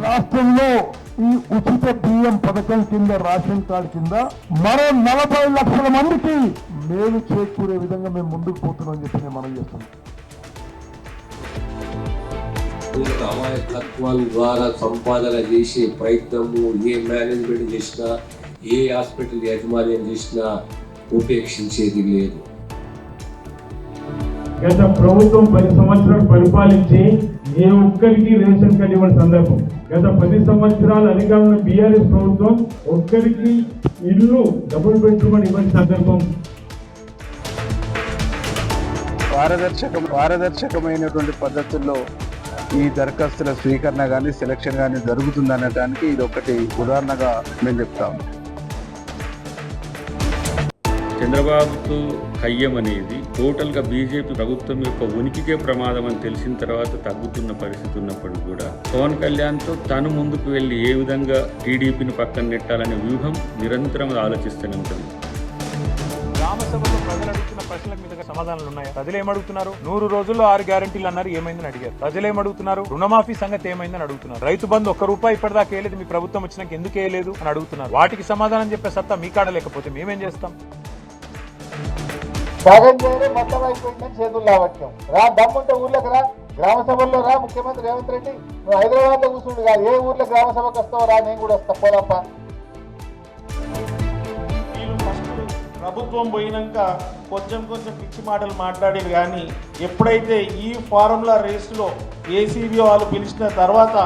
రాష్ట్రంలో ఈ ఉచిత బియ్యం పథకం కింద రేషన్ కార్డు కింద మరో 40 లక్షల మందికి మేలు చేకూరే విధంగా మేము ముందుకు పోతున్నామని చెప్పి నేను మనం చేస్తున్నాం. అమాయకత్వం ద్వారా సంపాదన చేసే ప్రయత్నము ఏ మేనేజ్మెంట్ చేసినా ఏ హాస్పిటల్ యాజమాన్యం చేసినా ఉపేక్షించేది లేదు. గత ప్రభుత్వం 10 సంవత్సరాలు పరిపాలించి ఏ ఒక్కరికి రేషన్ కార్డు ఇవ్వని సందర్భం. గత 10 సంవత్సరాలు అధికారంలో బీఆర్ఎస్ ప్రభుత్వం ఒక్కరికి ఇల్లు డబుల్ బెడ్రూమ్ ఇవ్వని సందర్భం. పారదర్శకమైనటువంటి పద్ధతుల్లో ఈ దరఖాస్తుల స్వీకరణ కానీ సెలక్షన్ కానీ జరుగుతుందనడానికి ఇది ఒకటి ఉదాహరణగా మేము చెప్తాము. చంద్రబాబుతో కయ్యం అనేది టోటల్గా బీజేపీ ప్రభుత్వం యొక్క ఉనికికే ప్రమాదం అని తెలిసిన తర్వాత తగ్గుతున్న పరిస్థితి ఉన్నప్పుడు కూడా పవన్ కళ్యాణ్తో తను ముందుకు వెళ్ళి ఏ విధంగా టీడీపీని పక్కన నెట్టాలనే వ్యూహం నిరంతరం ఆలోచిస్తూనే ఉంటుంది. గ్రామ సభలో ప్రజలు అడుగుతున్న ప్రశ్నలకు మీద సమాధానాలు ఉన్నాయా? ప్రజలు ఏమడుగుతున్నారు? 100 రోజుల్లో 6 గ్యారెంటీలు అన్నారు, ఏమైందని అడిగారు. ప్రజలు ఏమడుగుతున్నారు? రుణమాఫీ సంగతి ఏమైందని అడుగుతున్నారు. రైతు బంధు 1 రూపాయి ఇప్పటిదాకా వేయలేదు, మీ ప్రభుత్వం వచ్చినాక ఎందుకు వేయలేదు అని అడుగుతున్నారు. వాటికి సమాధానం చెప్పే సత్తా మీ కాడ లేకపోతే మేమేం చేస్తాం? సగం చేయడం మొత్తం అయిపోయిందని చేతులు లావట్యం. రా, దమ్ముంటే ఊర్లోకి రా, గ్రామ సభల్లో రా. ముఖ్యమంత్రి రేవంత్ రెడ్డి, నువ్వు హైదరాబాద్ లో కూర్చుండు కాదు, ఏ ఊర్లో గ్రామ సభకు వస్తావో రా, నేను కూడా వస్తా, పోదప్ప. ప్రభుత్వం పోయినాక కొంచెం పిచ్చి మాటలు మాట్లాడారు, కానీ ఎప్పుడైతే ఈ ఫార్ములా రేసులో ఏసీబీ వాళ్ళు పిలిచిన తర్వాత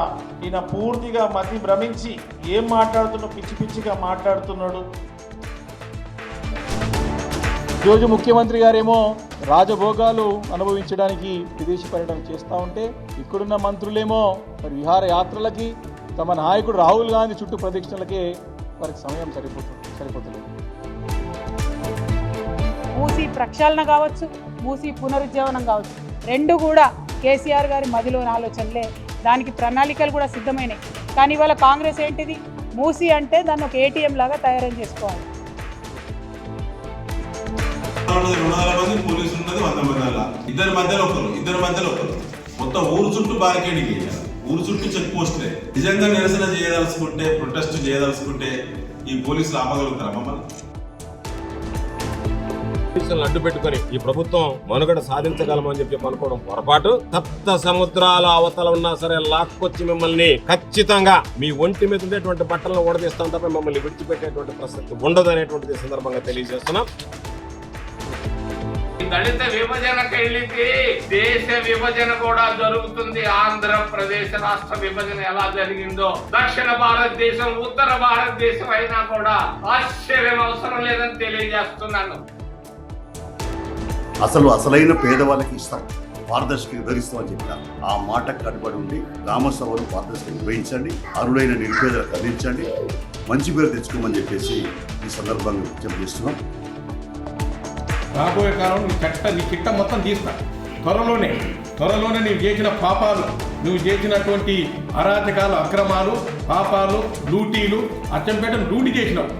ఈయన పూర్తిగా మతి భ్రమించి ఏం మాట్లాడుతున్నా పిచ్చిగా మాట్లాడుతున్నాడు. ఈరోజు ముఖ్యమంత్రి గారేమో రాజభోగాలు అనుభవించడానికి విదేశీ పర్యటన చేస్తూ ఉంటే, ఇక్కడున్న మంత్రులేమో మరి విహార యాత్రలకి, తమ నాయకుడు రాహుల్ గాంధీ చుట్టూ ప్రదక్షిణలకే వారికి సమయం సరిపోతలేదు. మూసీ ప్రక్షాళన కావచ్చు, మూసీ పునరుజ్జీవనం కావచ్చు, రెండు కూడా కేసీఆర్ గారి మదిలోని ఆలోచనలే. దానికి ప్రణాళికలు కూడా సిద్ధమైనాయి. కానీ ఇవాళ కాంగ్రెస్ ఏంటిది, మూసీ అంటే దాన్ని ఒక ఏటీఎం లాగా తయారు చేసుకోవాలి. 200 మంది పోలీసులు ఉన్నది 100 మంది అలా, ఇద్దరి మధ్యలో ఒకరు మొత్తం ఊరు చుట్టూ బారికేడింగ్ చేయాలి, ఊరు చుట్టూ చెక్ పోస్టులే. నిజంగా నిరసన చేయదలుచుకుంటే, ప్రొటెస్ట్ చేయదలుచుకుంటే ఈ పోలీసులు ఆపగలుగుతారా మమ్మల్ని? అడ్డు పెట్టుకుని ఈ ప్రభుత్వం మనుగడ సాధించగలమని చెప్పి అనుకోవడం పొరపాటు. సప్త సముద్రాల అవతల ఉన్నా సరే లాక్కొచ్చి మిమ్మల్ని ఖచ్చితంగా మీ ఒంటి మీద ఉండేటువంటి బట్టలను ఓడదీస్తాం తప్ప మిమ్మల్ని విడిచిపెట్టేటువంటి ప్రసక్తి ఉండదు అనేటువంటిది సందర్భంగా తెలియజేస్తున్నాం. దళిత విభజనకు వెళ్ళింది, దేశ విభజన కూడా జరుగుతుంది. ఆంధ్రప్రదేశ్ రాష్ట్ర విభజన ఎలా జరిగిందో దక్షిణ భారతదేశం, ఉత్తర భారతదేశం అయినా కూడా ఆశ్చర్యం అవసరం లేదని తెలియజేస్తున్నాను. అసలైన పేదవాళ్ళకి ఇస్తాం, పారదర్శక విభజిస్తామని చెప్పారు. ఆ మాట కట్టుబడి ఉండి గ్రామ సభలు పారదర్శక నిర్వహించండి, అరులైన నిరుపేదలకు అందించండి, మంచి పేరు తెచ్చుకోమని చెప్పేసి ఈ సందర్భంగా విజ్ఞప్తి చేస్తున్నాం. రాబోయే కాలంలో నీ చిట్ట మొత్తం తీస్తా. త్వరలోనే నువ్వు చేసిన పాపాలు, నువ్వు చేసినటువంటి అరాచకాలు, అక్రమాలు, పాపాలు, లూటీలు, అచ్చంపేటను లూటీ చేసినావు.